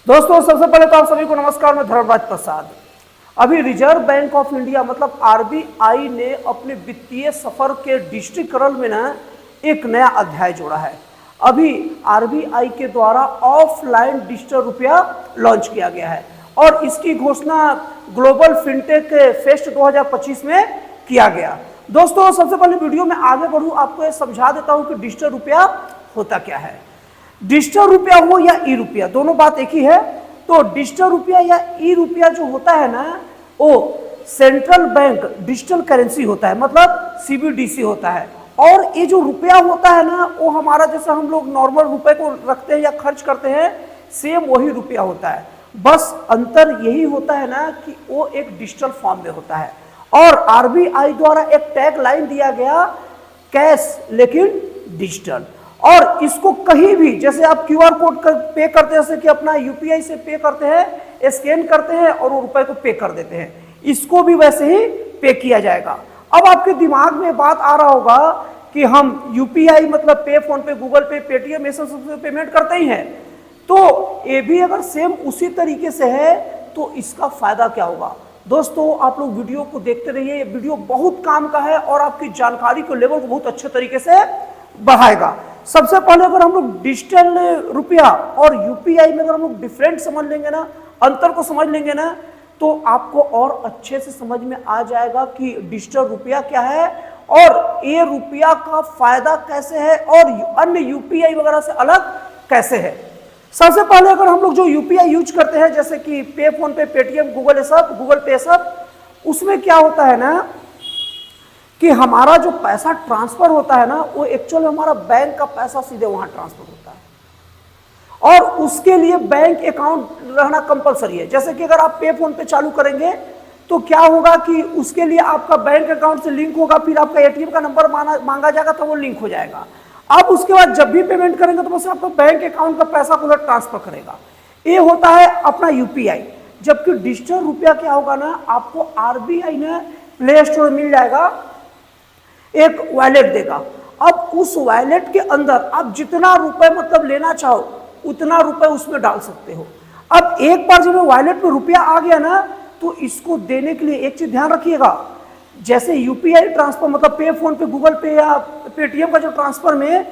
दोस्तों सबसे पहले तो आप सभी को नमस्कार। मैं धर्मराज प्रसाद। अभी रिजर्व बैंक ऑफ इंडिया मतलब आरबीआई ने अपने वित्तीय सफर के डिजिटलीकरण में ना एक नया अध्याय जोड़ा है। अभी आरबीआई के द्वारा ऑफलाइन डिजिटल रुपया लॉन्च किया गया है और इसकी घोषणा ग्लोबल फिनटेक फेस्ट 2025 में किया गया। दोस्तों सबसे पहले वीडियो में आगे बढ़ूं आपको ये समझा देता हूं कि डिजिटल रुपया होता क्या है। डिजिटल रुपया हो या ई रुपया, दोनों बात एक ही है। तो डिजिटल रुपया या ई रुपया जो होता है ना, वो सेंट्रल बैंक डिजिटल करेंसी होता है, मतलब सीबीडीसी होता है। और ये जो रुपया होता है ना, वो हमारा जैसे हम लोग नॉर्मल रुपए को रखते हैं या खर्च करते हैं, सेम वही रुपया होता है। बस अंतर यही होता है ना कि वो एक डिजिटल फॉर्म में होता है। और आरबीआई द्वारा एक टैग लाइन दिया गया, कैश लेकिन डिजिटल। और इसको कहीं भी, जैसे आप क्यूआर कोड पे करते हैं, जैसे कि अपना यूपीआई से पे करते हैं, स्कैन करते हैं और वो रुपए को पे कर देते हैं, इसको भी वैसे ही पे किया जाएगा। अब आपके दिमाग में बात आ रहा होगा कि हम यूपीआई मतलब पे, फोन पे, गूगल पे, पेटीएम, ये सब पेमेंट करते ही हैं, तो ये भी अगर सेम उसी तरीके से है तो इसका फायदा क्या होगा। दोस्तों आप लोग वीडियो को देखते रहिए, ये वीडियो बहुत काम का है और आपकी जानकारी को लेवल को बहुत अच्छे तरीके से बढ़ाएगा। सबसे पहले अगर हम लोग डिजिटल रुपया और यूपीआई में अगर हम लोग डिफरेंट समझ लेंगे ना, अंतर को समझ लेंगे ना, तो आपको और अच्छे से समझ में आ जाएगा कि डिजिटल रुपया क्या है और ये रुपया का फायदा कैसे है और अन्य यूपीआई वगैरह से अलग कैसे है। सबसे पहले अगर हम लोग जो यूपीआई यूज करते हैं, जैसे कि पे, फोन पे, पेटीएम, गूगल पे सब, उसमें क्या होता है ना कि हमारा जो पैसा ट्रांसफर होता है ना, वो एक्चुअली हमारा बैंक का पैसा सीधे वहां ट्रांसफर होता है और उसके लिए बैंक अकाउंट रहना कंपलसरी है। जैसे कि अगर आप पे, फोन पे चालू करेंगे तो क्या होगा कि उसके लिए आपका बैंक अकाउंट से लिंक होगा, फिर आपका एटीएम का नंबर मांगा जाएगा तो वो लिंक हो जाएगा। अब उसके बाद जब भी पेमेंट करेंगे तो बस आपका बैंक अकाउंट का पैसा को ट्रांसफर करेगा। ये होता है अपना यूपीआई। जबकि डिजिटल रुपया क्या होगा ना, आपको आरबीआई ने प्ले स्टोर मिल जाएगा, एक वॉलेट देगा। अब उस वॉलेट के अंदर आप जितना रुपए मतलब लेना चाहो उतना रुपए उसमें डाल सकते हो। अब एक बार जब वॉलेट में रुपया आ गया ना, तो इसको देने के लिए एक चीज ध्यान रखिएगा, जैसे यूपीआई ट्रांसफर मतलब पे, फोन पे, गूगल पे या पेटीएम का जो ट्रांसफर में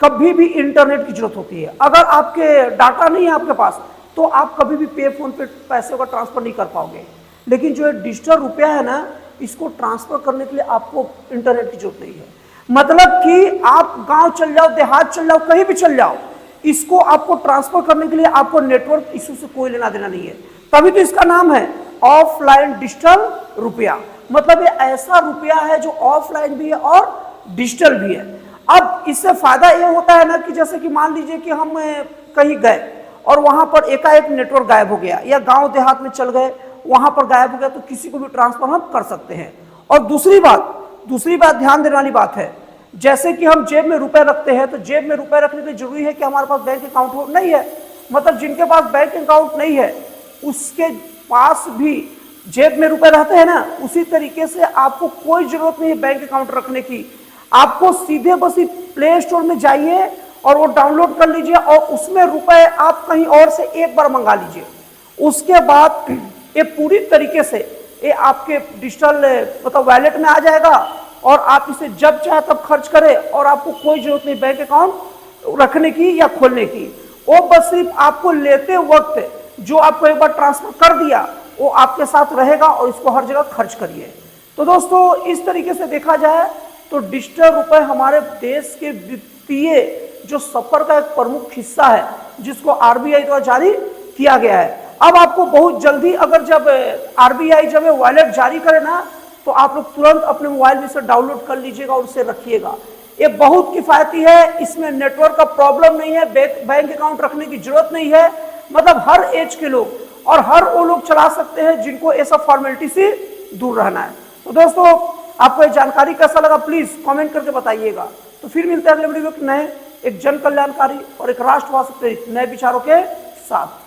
कभी भी इंटरनेट की जरूरत होती है। अगर आपके डाटा नहीं है आपके पास तो आप कभी भी पे, फोन पे पैसे का ट्रांसफर नहीं कर पाओगे। लेकिन जो डिजिटल रुपया है ना, इसको ट्रांसफर करने के लिए आपको इंटरनेट की जरूरत नहीं है। मतलब कि आप गांव चल जाओ, देहात चल जाओ, कहीं भी चल जाओ, इसको आपको ट्रांसफर करने के लिए आपको नेटवर्क इशू से कोई लेना देना नहीं है। तभी तो इसका नाम है ऑफलाइन डिजिटल रुपया। मतलब ये ऐसा रुपया है जो ऑफलाइन भी है और डिजिटल भी है। अब इससे फायदा ये होता है ना कि जैसे कि मान लीजिए कि हम कहीं गए और वहां पर एकाएक नेटवर्क गायब हो गया, या गांव देहात में चल गए वहां पर गायब हो गया, तो किसी को भी ट्रांसफर हम कर सकते हैं। और दूसरी बात ध्यान देने वाली बात है, जैसे कि हम जेब में रुपए रखते हैं, तो जेब में रुपए रखने के लिए जरूरी है कि हमारे पास बैंक अकाउंट हो, नहीं है। मतलब जिनके पास बैंक अकाउंट नहीं है उसके पास भी जेब में रुपए रहते हैं ना, उसी तरीके से आपको कोई जरूरत नहीं है बैंक अकाउंट रखने की। आपको सीधे बस प्ले स्टोर में जाइए और वो डाउनलोड कर लीजिए और उसमें रुपए आप कहीं और से एक बार मंगा लीजिए। उसके बाद ये पूरी तरीके से ये आपके डिजिटल मतलब वॉलेट में आ जाएगा और आप इसे जब चाहे तब खर्च करें और आपको कोई जरूरत नहीं बैंक अकाउंट रखने की या खोलने की। वो बस सिर्फ आपको लेते वक्त जो आपको एक बार ट्रांसफर कर दिया वो आपके साथ रहेगा और इसको हर जगह खर्च करिए। तो दोस्तों इस तरीके से देखा जाए तो डिजिटल रुपए हमारे देश के वित्तीय जो सफर का एक प्रमुख हिस्सा है, जिसको आरबीआई द्वारा जारी किया गया है। अब आपको बहुत जल्दी अगर जब आरबीआई जब वॉलेट जारी करे ना, तो आप लोग तुरंत अपने मोबाइल में से डाउनलोड कर लीजिएगा और उसे रखिएगा। ये बहुत किफायती है, इसमें नेटवर्क का प्रॉब्लम नहीं है, बैंक अकाउंट रखने की जरूरत नहीं है। मतलब हर एज के लोग और हर वो लोग चला सकते हैं जिनको ऐसा फॉर्मेलिटी से दूर रहना है। तो दोस्तों आपको ये जानकारी कैसा लगा प्लीज कमेंट करके बताइएगा। तो फिर मिलते हैं अगले वीडियो में नए एक जन कल्याणकारी और एक राष्ट्रवाद से प्रेरित नए विचारों के साथ।